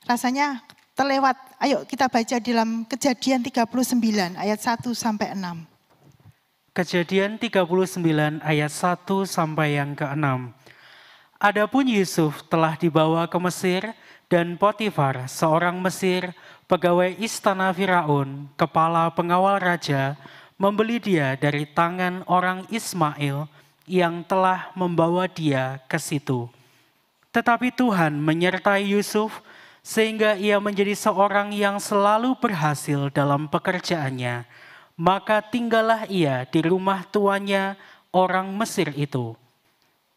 Rasanya terlewat. Ayo kita baca dalam Kejadian 39 ayat 1 sampai 6. Kejadian 39 ayat 1 sampai yang ke-6. Adapun Yusuf telah dibawa ke Mesir dan Potifar, seorang Mesir, pegawai istana Firaun, kepala pengawal raja, membeli dia dari tangan orang Ismail yang telah membawa dia ke situ. Tetapi Tuhan menyertai Yusuf sehingga ia menjadi seorang yang selalu berhasil dalam pekerjaannya. Maka tinggallah ia di rumah tuannya orang Mesir itu.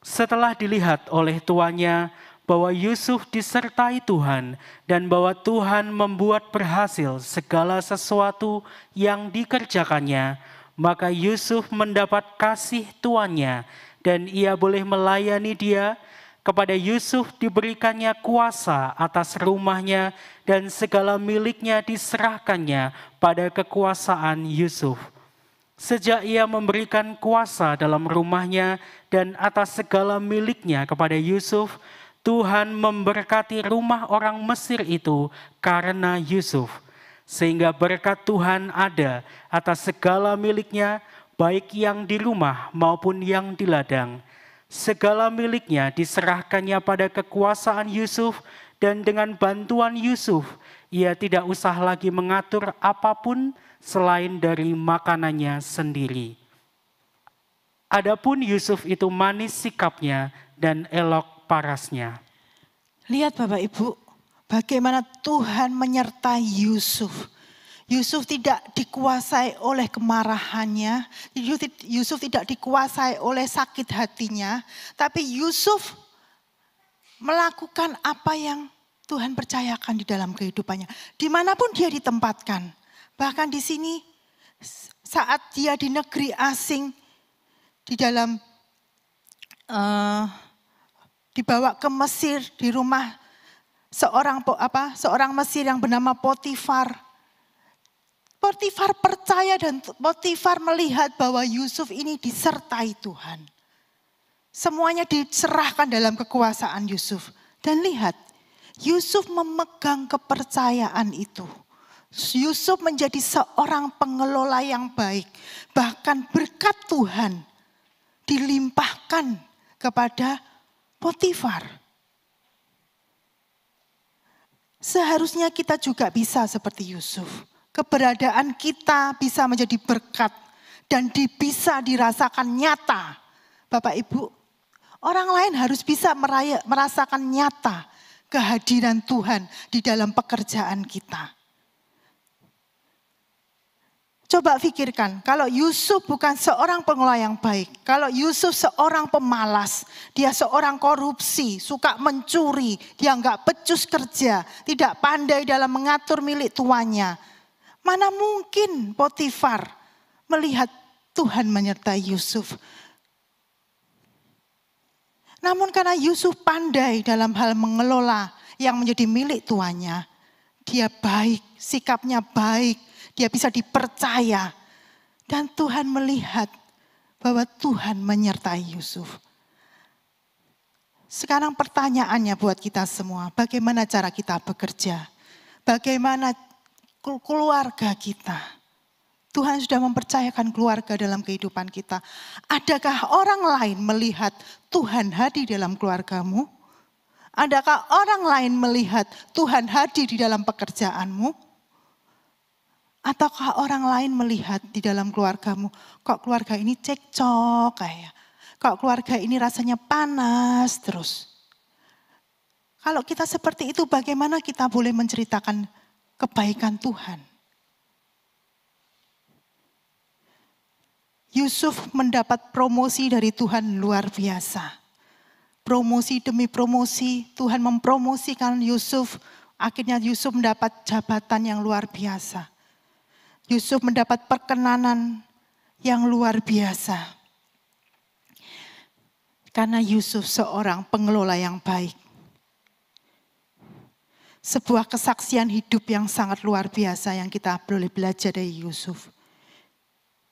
Setelah dilihat oleh tuannya bahwa Yusuf disertai Tuhan dan bahwa Tuhan membuat berhasil segala sesuatu yang dikerjakannya, maka Yusuf mendapat kasih tuannya dan ia boleh melayani dia. Kepada Yusuf diberikannya kuasa atas rumahnya dan segala miliknya diserahkannya pada kekuasaan Yusuf. Sejak ia memberikan kuasa dalam rumahnya dan atas segala miliknya kepada Yusuf, Tuhan memberkati rumah orang Mesir itu karena Yusuf. Sehingga berkat Tuhan ada atas segala miliknya, baik yang di rumah maupun yang di ladang. Segala miliknya diserahkannya pada kekuasaan Yusuf, dan dengan bantuan Yusuf, ia tidak usah lagi mengatur apapun selain dari makanannya sendiri. Adapun Yusuf itu manis sikapnya dan elok parasnya. Lihat Bapak Ibu, bagaimana Tuhan menyertai Yusuf. Yusuf tidak dikuasai oleh kemarahannya, Yusuf tidak dikuasai oleh sakit hatinya, tapi Yusuf melakukan apa yang Tuhan percayakan di dalam kehidupannya. Dimanapun dia ditempatkan, bahkan di sini saat dia di negeri asing, di dalam dibawa ke Mesir di rumah seorang Mesir yang bernama Potifar. Potifar percaya dan Potifar melihat bahwa Yusuf ini disertai Tuhan. Semuanya diserahkan dalam kekuasaan Yusuf. Dan lihat, Yusuf memegang kepercayaan itu. Yusuf menjadi seorang pengelola yang baik. Bahkan berkat Tuhan dilimpahkan kepada Potifar. Seharusnya kita juga bisa seperti Yusuf. Keberadaan kita bisa menjadi berkat dan bisa dirasakan nyata. Bapak Ibu, orang lain harus bisa merasakan nyata kehadiran Tuhan di dalam pekerjaan kita. Coba pikirkan, kalau Yusuf bukan seorang pengelola yang baik, kalau Yusuf seorang pemalas, dia seorang korupsi, suka mencuri, dia enggak becus kerja, tidak pandai dalam mengatur milik tuannya. Mana mungkin Potifar melihat Tuhan menyertai Yusuf. Namun karena Yusuf pandai dalam hal mengelola yang menjadi milik tuannya, dia baik, sikapnya baik, dia bisa dipercaya. Dan Tuhan melihat bahwa Tuhan menyertai Yusuf. Sekarang pertanyaannya buat kita semua, bagaimana cara kita bekerja? Bagaimana keluarga kita? Tuhan sudah mempercayakan keluarga dalam kehidupan kita. Adakah orang lain melihat Tuhan hadir dalam keluargamu? Adakah orang lain melihat Tuhan hadir di dalam pekerjaanmu? Ataukah orang lain melihat di dalam keluargamu, kok keluarga ini cekcok kayak, kok keluarga ini rasanya panas terus. Kalau kita seperti itu, bagaimana kita boleh menceritakan kebaikan Tuhan? Yusuf mendapat promosi dari Tuhan luar biasa. Promosi demi promosi, Tuhan mempromosikan Yusuf. Akhirnya Yusuf mendapat jabatan yang luar biasa. Yusuf mendapat perkenanan yang luar biasa. Karena Yusuf seorang pengelola yang baik. Sebuah kesaksian hidup yang sangat luar biasa yang kita boleh belajar dari Yusuf.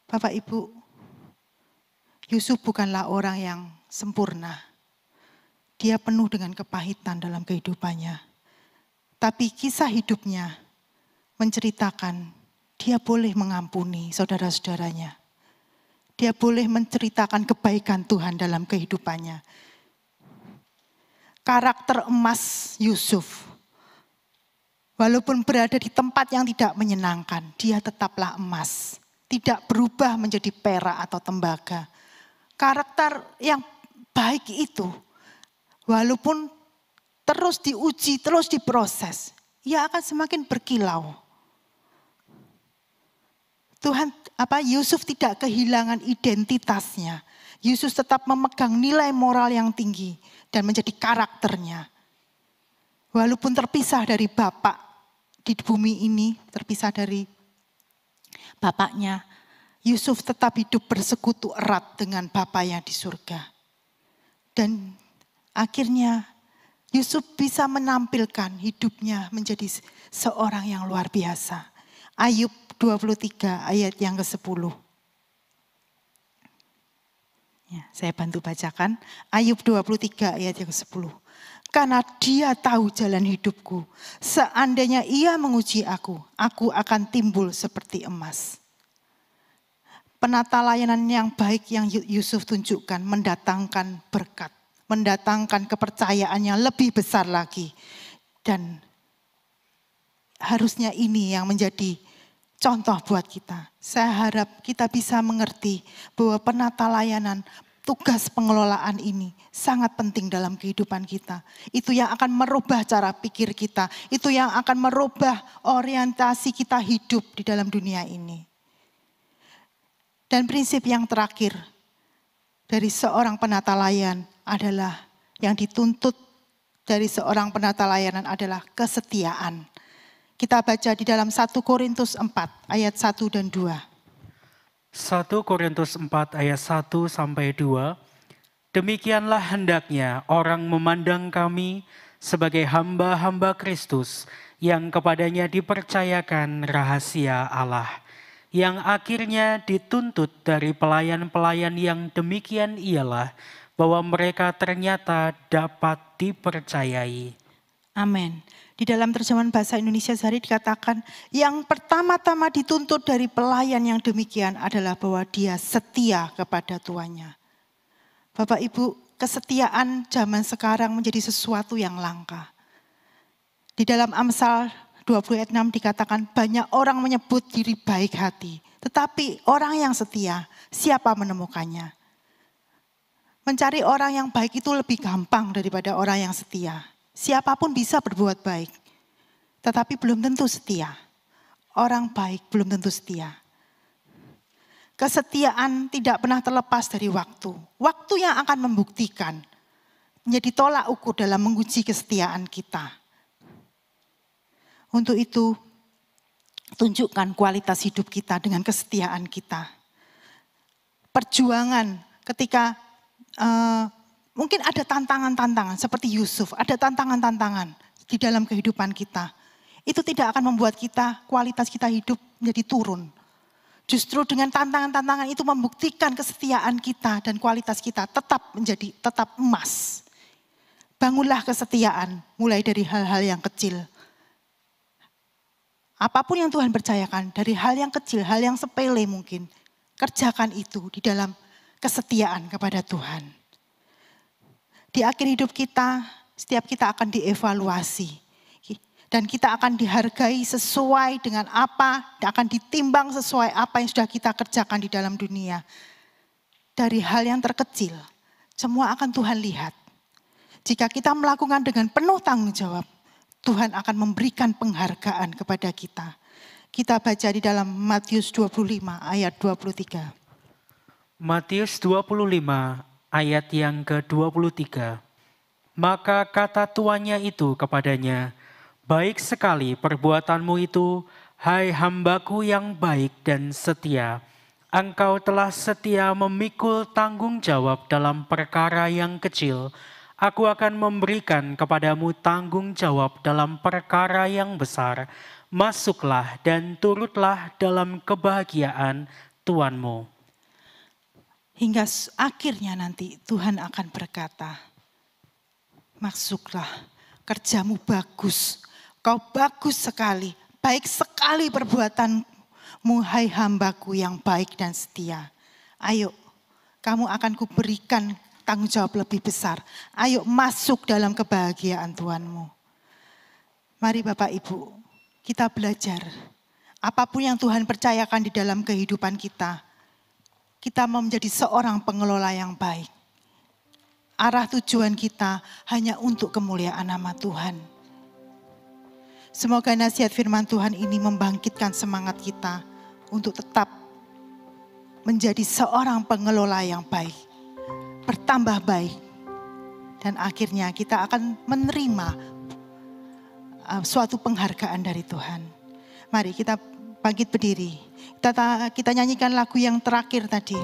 Bapak Ibu, Yusuf bukanlah orang yang sempurna. Dia penuh dengan kepahitan dalam kehidupannya. Tapi kisah hidupnya menceritakan dia boleh mengampuni saudara-saudaranya. Dia boleh menceritakan kebaikan Tuhan dalam kehidupannya. Karakter emas Yusuf, walaupun berada di tempat yang tidak menyenangkan, dia tetaplah emas. Tidak berubah menjadi perak atau tembaga. Karakter yang baik itu, walaupun terus diuji, terus diproses, ia akan semakin berkilau. Yusuf tidak kehilangan identitasnya. Yusuf tetap memegang nilai moral yang tinggi dan menjadi karakternya. Walaupun terpisah dari bapak di bumi ini, terpisah dari bapaknya, Yusuf tetap hidup bersekutu erat dengan bapaknya di surga. Dan akhirnya Yusuf bisa menampilkan hidupnya menjadi seorang yang luar biasa. Ayub 23 ayat yang ke-10. Ya, saya bantu bacakan. Ayub 23 ayat yang ke-10. Karena dia tahu jalan hidupku. Seandainya ia menguji aku akan timbul seperti emas. Penata layanan yang baik yang Yusuf tunjukkan mendatangkan berkat. Mendatangkan kepercayaan yang lebih besar lagi. Dan harusnya ini yang menjadi contoh buat kita. Saya harap kita bisa mengerti bahwa penata layanan, tugas pengelolaan ini sangat penting dalam kehidupan kita. Itu yang akan merubah cara pikir kita. Itu yang akan merubah orientasi kita hidup di dalam dunia ini. Dan prinsip yang terakhir dari seorang penata layan adalah yang dituntut dari seorang penata layanan adalah kesetiaan. Kita baca di dalam 1 Korintus 4 ayat 1 dan 2. 1 Korintus 4 ayat 1 sampai 2. Demikianlah hendaknya orang memandang kami sebagai hamba-hamba Kristus yang kepadanya dipercayakan rahasia Allah. Yang akhirnya dituntut dari pelayan-pelayan yang demikian ialah bahwa mereka ternyata dapat dipercayai. Amin. Di dalam terjemahan bahasa Indonesia sehari dikatakan yang pertama-tama dituntut dari pelayan yang demikian adalah bahwa dia setia kepada tuannya. Bapak Ibu, kesetiaan zaman sekarang menjadi sesuatu yang langka. Di dalam Amsal 20 ayat 6 dikatakan banyak orang menyebut diri baik hati. Tetapi orang yang setia, siapa menemukannya? Mencari orang yang baik itu lebih gampang daripada orang yang setia. Siapapun bisa berbuat baik, tetapi belum tentu setia. Orang baik belum tentu setia. Kesetiaan tidak pernah terlepas dari waktu. Waktu yang akan membuktikan, menjadi tolak ukur dalam menguji kesetiaan kita. Untuk itu, tunjukkan kualitas hidup kita dengan kesetiaan kita. Perjuangan ketika mungkin ada tantangan-tantangan seperti Yusuf, ada tantangan-tantangan di dalam kehidupan kita. Itu tidak akan membuat kualitas kita hidup menjadi turun. Justru dengan tantangan-tantangan itu membuktikan kesetiaan kita dan kualitas kita tetap emas. Bangunlah kesetiaan mulai dari hal-hal yang kecil. Apapun yang Tuhan percayakan, dari hal yang kecil, hal yang sepele mungkin. Kerjakan itu di dalam kesetiaan kepada Tuhan. Di akhir hidup kita, setiap kita akan dievaluasi. Dan kita akan dihargai sesuai dengan apa, akan ditimbang sesuai apa yang sudah kita kerjakan di dalam dunia. Dari hal yang terkecil, semua akan Tuhan lihat. Jika kita melakukan dengan penuh tanggung jawab, Tuhan akan memberikan penghargaan kepada kita. Kita baca di dalam Matius 25 ayat 23. Matius 25 ayat yang ke-23. Maka kata tuannya itu kepadanya, baik sekali perbuatanmu itu, hai hambaku yang baik dan setia. Engkau telah setia memikul tanggung jawab dalam perkara yang kecil. Aku akan memberikan kepadamu tanggung jawab dalam perkara yang besar. Masuklah dan turutlah dalam kebahagiaan Tuanmu. Hingga akhirnya nanti Tuhan akan berkata, masuklah, kerjamu bagus, Kau bagus sekali, baik sekali perbuatanmu, hai hambaku yang baik dan setia. Ayo, kamu akan kuberikan tanggung jawab lebih besar. Ayo masuk dalam kebahagiaan Tuhanmu. Mari Bapak Ibu, kita belajar. Apapun yang Tuhan percayakan di dalam kehidupan kita mau menjadi seorang pengelola yang baik. Arah tujuan kita hanya untuk kemuliaan nama Tuhan. Semoga nasihat firman Tuhan ini membangkitkan semangat kita untuk tetap menjadi seorang pengelola yang baik, bertambah baik, dan akhirnya kita akan menerima suatu penghargaan dari Tuhan. Mari kita bangkit berdiri. Kita nyanyikan lagu yang terakhir tadi.